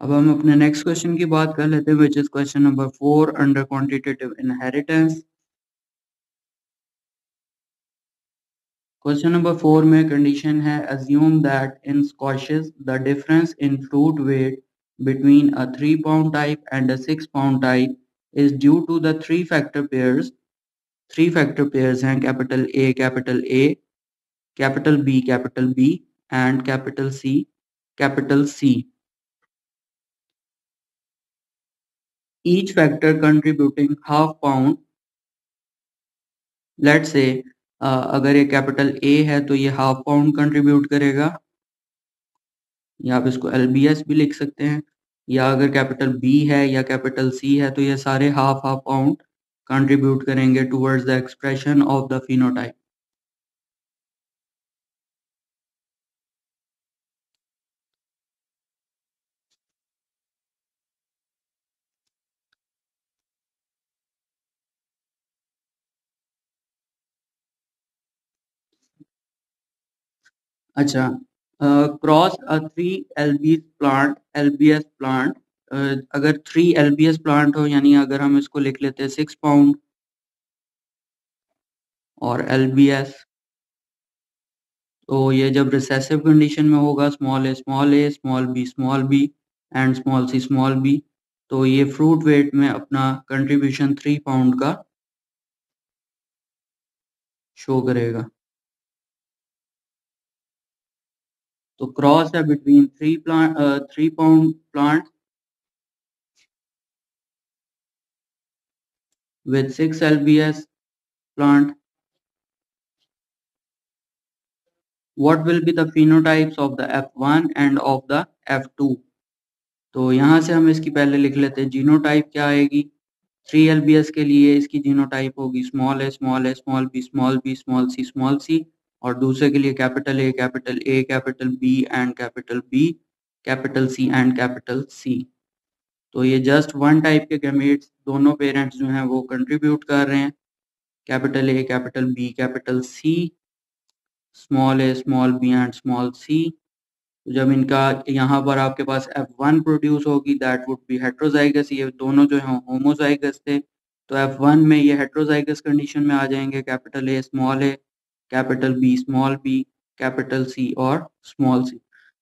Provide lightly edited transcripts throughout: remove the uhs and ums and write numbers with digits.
अब हम अपने नेक्स्ट क्वेश्चन की बात कर लेते हैं, which is question number 4 under quantitative inheritance. Question number 4 में कंडीशन है, assume that in squashes the difference in fruit weight between a 3 pound type and a 6 pound type is due to the three factor pairs हैं capital A, capital B and capital C. Each factor contributing half pound. Let's say अगर ये capital A है तो ये half pound contribute करेगा, या आप इसको एलबीएस भी लिख सकते हैं, या अगर कैपिटल बी है या कैपिटल सी है तो ये सारे हाफ पाउंड कंट्रीब्यूट करेंगे towards the expression of the phenotype. अच्छा, क्रॉस अ 3 एलबीएस प्लांट, अगर 3 एलबीएस प्लांट हो, यानी अगर हम इसको लिख लेते हैं 6 पाउंड और एलबीएस, तो ये जब रिसेसिव कंडीशन में होगा small A small B and small B, तो ये फ्रूट वेट में अपना कंट्रीब्यूशन 3 पाउंड का शो करेगा। तो क्रॉस है between 3 pound plant with 6 LBS plant. What will be the phenotypes of the F1 and of the F2? तो यहाँ से हम इसकी पहले लिख लेते हैं जीनोटाइप क्या आएगी। 3 LBS के लिए इसकी जीनोटाइप होगी स्मॉल ए स्मॉल सी, और दूसरे के लिए capital A capital B capital C and capital C. तो ये जस्ट वन टाइप के गैमेट्स, दोनों पेरेंट्स जो हैं वो कंट्रीब्यूट कर रहे हैं, capital A capital B capital C, small A small B and small C. तो जब इनका यहाँ पर आपके पास F1 प्रोड्यूस होगी, दैट वुड बी हेट्रोजाइगस। ये दोनों जो है होमोजाइगस थे, तो F1 में ये हेट्रोजाइगस कंडीशन में आ जाएंगे, capital A capital B capital C और स्मॉल सी।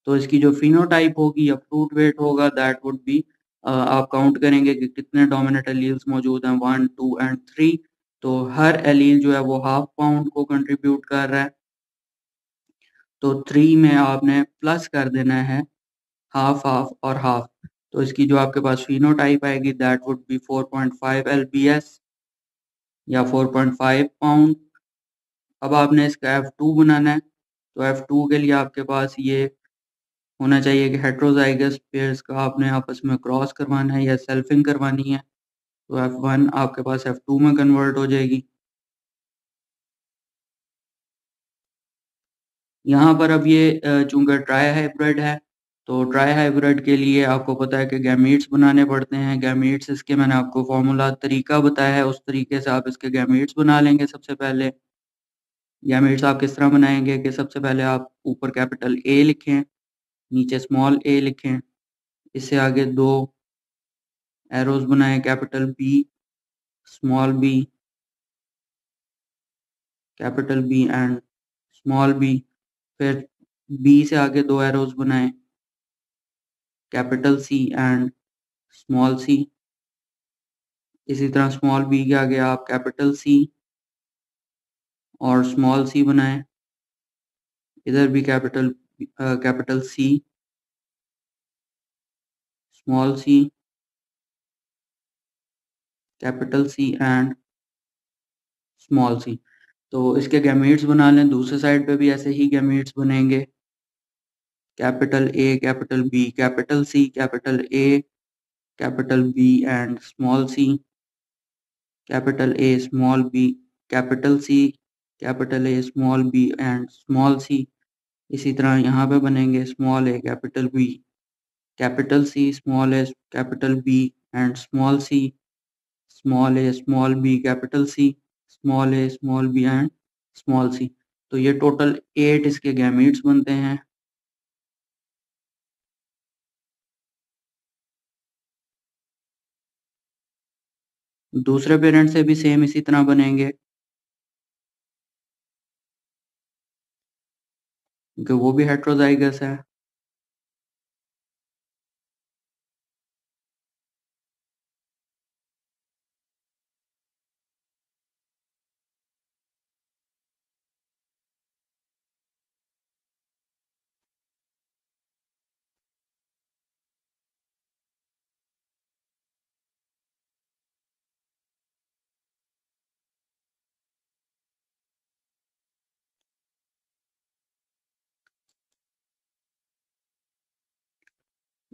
तो इसकी जो फिनोटाइप होगी या फ्रूट वेट होगा, दैट वुड बी, आप काउंट करेंगे कि कितने डोमिनेंट एलील्स मौजूद हैं, 1 2 एंड 3। तो हर एलील जो है वो हाफ पाउंड को कंट्रीब्यूट कर रहा है, तो 3 में आपने प्लस कर देना है हाफ और हाफ। तो इसकी जो आपके पास फिनोटाइप आएगी, दैट वुड बी 4.5 LBS या 4.5 पाउंड। अब आपने इसका F2 बनाना है, तो F2 के लिए आपके पास ये होना चाहिए कि हेट्रोजाइगस पेयर्स का आपने आपस में क्रॉस करवाना है या सेल्फिंग करवानी है। तो F1 आपके पास F2 में कन्वर्ट हो जाएगी। यहाँ पर अब ये चूंकि ट्राई हाइब्रिड है, तो ट्राई हाइब्रिड के लिए आपको पता है कि गैमीट्स बनाने पड़ते हैं। गैमीट्स, इसके मैंने आपको फॉर्मूला तरीका बताया है, उस तरीके से आप इसके गैमीट्स बना लेंगे। सबसे पहले गैमीट्स आप किस तरह बनाएंगे कि सबसे पहले आप ऊपर कैपिटल ए लिखें, नीचे स्मॉल ए लिखें, इससे आगे 2 एरोज बनाएं, capital B small B capital B and small B. फिर बी से आगे 2 एरोज बनाएं, capital C and small C. इसी तरह स्मॉल बी के आगे आप कैपिटल सी और स्मॉल सी बनाएं, इधर भी capital C small C capital C and small C. तो इसके गैमेट्स बना लें। दूसरे साइड पे भी ऐसे ही गैमेट्स बनेंगे, capital A capital B capital C capital A capital B and small C, capital A small B capital C capital A small B and small C. इसी तरह यहाँ पे बनेंगे small A capital B capital C small A capital B and small C, small A small B capital C small A small B and small C. तो ये total 8 इसके gametes बनते हैं। दूसरे पेरेंट से भी सेम इसी तरह बनेंगे, क्योंकि वो भी हेट्रोजाइगस है।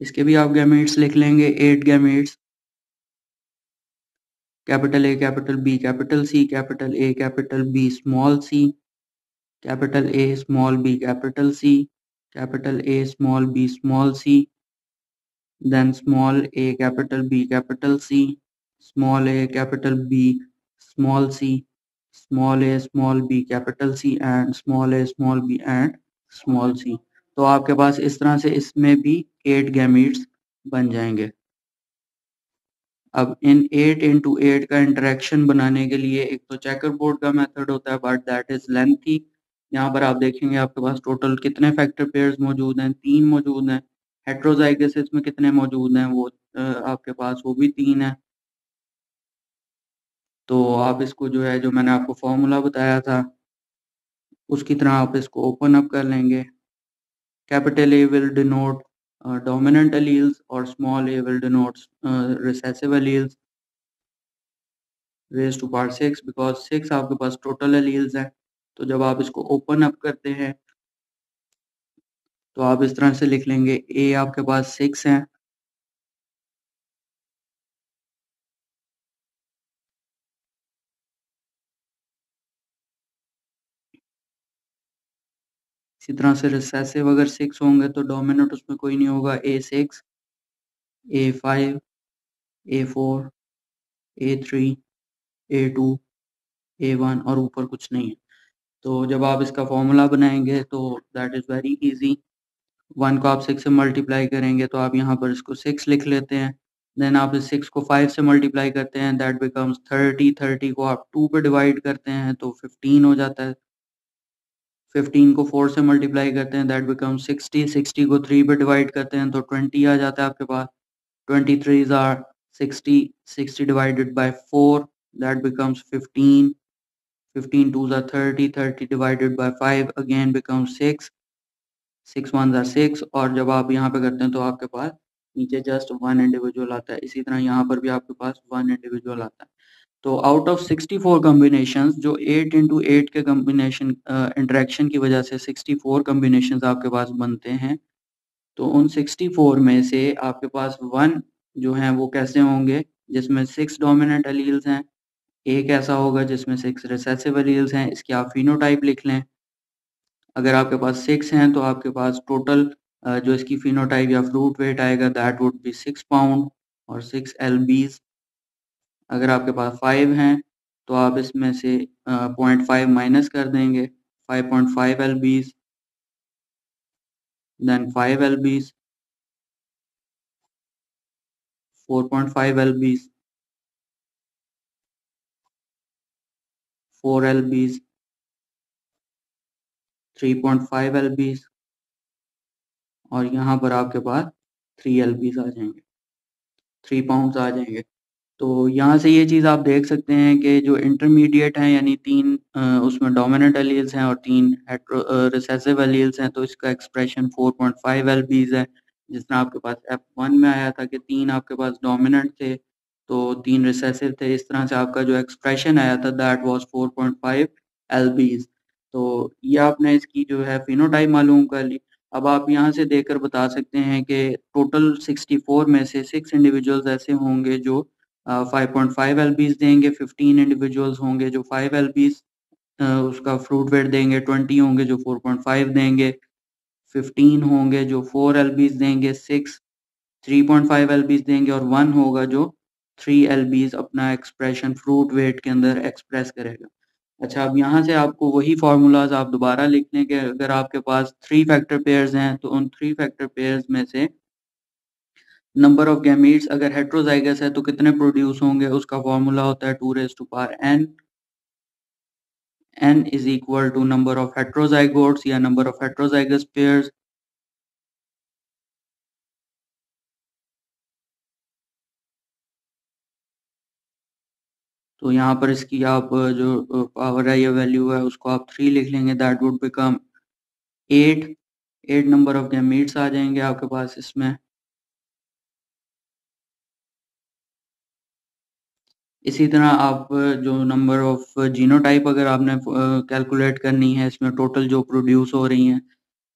इसके भी आप गैमेट्स लिख लेंगे, 8 gametes, capital A capital B capital C, capital A capital B small C, capital A small B capital C, capital A small B small C, then small A capital B capital C, small A capital B small C, small A small B capital C and small A small B and small C. तो आपके पास इस तरह से इसमें भी 8 gametes बन जाएंगे। अब इन 8 इंटू 8 का इंटरेक्शन बनाने के लिए एक तो चेकर बोर्ड का मेथड होता है, बट दैट इज लेंथी। यहाँ पर आप देखेंगे आपके पास टोटल कितने फैक्टर पेयर्स मौजूद हैं, 3 मौजूद हैं। हेट्रोजाइगस में कितने मौजूद हैं, वो आपके पास वो भी 3 है। तो आप इसको जो है, जो मैंने आपको फॉर्मूला बताया था उसकी तरह आप इसको ओपन अप कर लेंगे। Capital A will denote dominant alleles और small A will denote recessive alleles raise to power 6, because 6 आपके पास टोटल एलील्स हैं। तो जब आप इसको ओपन अप करते हैं तो आप इस तरह से लिख लेंगे, ए आपके पास 6 है, इसी तरह से रिसेसिव अगर 6 होंगे तो डोमिनेंट उसमें कोई नहीं होगा, A6, A5, A4, A3, A2, A1 और ऊपर कुछ नहीं है। तो जब आप इसका फॉर्मूला बनाएंगे तो दैट इज़ वेरी इजी। 1 को आप 6 से मल्टीप्लाई करेंगे तो आप यहाँ पर इसको 6 लिख लेते हैं। देन आप इस 6 को 5 से मल्टीप्लाई करते हैं, दैट बिकम्स 30। 30 को आप 2 पे डिवाइड करते हैं तो 15 हो जाता है। 15 को 4 से मल्टीप्लाई करते हैं, दैट बिकम्स 60। 60 को 3 पे डिवाइड करते हैं तो 20 आ जाता है आपके पास। 23 or 60, 60 divided by 4, that becomes 15। 15 2s are 30, 30 divided by 5 again becomes 6, 6 1s are 6। और जब आप यहाँ पे करते हैं तो आपके पास नीचे जस्ट 1 इंडिविजुअल आता है। इसी तरह यहाँ पर भी आपके पास 1 इंडिविजुअल आता है। तो आउट ऑफ 64 कॉम्बिनेशंस, जो 8 इंटू 8 के कॉम्बिनेशन इंटरेक्शन की वजह से 64 कॉम्बिनेशंस आपके पास बनते हैं। तो उन 64 में से आपके पास 1 जो है वो कैसे होंगे, जिसमें 6 डोमिनेंट एलील्स हैं। एक ऐसा होगा जिसमें 6 रिसेसिव एलील्स हैं। इसकी आप फिनोटाइप लिख लें। अगर आपके पास 6 हैं तो आपके पास टोटल जो इसकी फिनोटाइप या फ्रूट वेट आएगा दैट वुड बी 6 पाउंड और 6 एलबीज। अगर आपके पास 5 हैं तो आप इसमें से 0.5 माइनस कर देंगे, 5.5 एलबीज, देन 5 एलबीज, 4.5 एलबीज, 4 एलबीज, 3.5 एलबीज और यहाँ पर आपके पास 3 एलबीज आ जाएंगे, 3 पाउंड्स आ जाएंगे। तो यहाँ से ये चीज़ आप देख सकते हैं कि जो इंटरमीडिएट हैं, यानी 3 उसमें डोमिनेंट एलील्स हैं और 3 रिसेसिव एलील्स हैं, तो इसका एक्सप्रेशन 4.5 एलबीज है। जिस तरह आपके पास F1 में आया था कि 3 आपके पास डोमिनेंट थे तो 3 रिसेसिव थे, इस तरह से आपका जो एक्सप्रेशन आया था दैट वाज 4.5 एलबीज। तो ये आपने इसकी जो है फिनोटाइप मालूम कर ली। अब आप यहाँ से देखकर बता सकते हैं कि टोटल 64 में से 6 इंडिविजुअल्स ऐसे होंगे जो 5.5 एलबीज देंगे, 15 इंडिविजुअल्स होंगे जो 5 एलबीज उसका फ्रूट वेट देंगे, 20 होंगे जो 4.5 देंगे, 15 होंगे जो 4 एलबीज देंगे, 6 3.5 एलबीज देंगे और 1 होगा जो 3 एलबीज अपना एक्सप्रेशन फ्रूट वेट के अंदर एक्सप्रेस करेगा। अच्छा, अब यहाँ से आपको वही फार्मूलाज आप दोबारा लिख लें कि अगर आपके पास 3 फैक्टर पेयर्स हैं तो उन 3 फैक्टर पेयर्स में से नंबर ऑफ गैमीट्स अगर हेट्रोजाइगस है तो कितने प्रोड्यूस होंगे, उसका फॉर्मूला होता है 2⁻n। n is equal to number of heterozygotes या number of heterozygous pairs। तो यहाँ पर इसकी आप जो पावर है या वैल्यू है उसको आप 3 लिख लेंगे, that would become 8 number of gametes आ जाएंगे आपके पास इसमें। इसी तरह आप जो नंबर ऑफ जीनोटाइप अगर आपने कैलकुलेट करनी है इसमें टोटल जो प्रोड्यूस हो रही हैं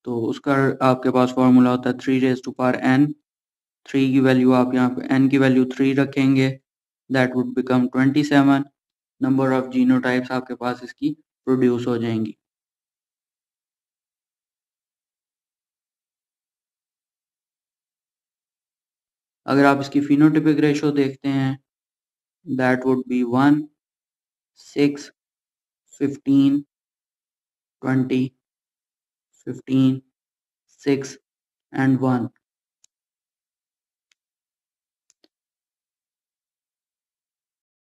तो उसका आपके पास फॉर्मूला होता है 3⁻n। 3 की वैल्यू आप यहाँ पे n की वैल्यू 3 रखेंगे, that would become 27 number of genotypes आपके पास इसकी प्रोड्यूस हो जाएंगी। अगर आप इसकी फिनोटिपिक रेशो देखते हैं दैट वुड बी 1 6 15 20 15 6 and 1।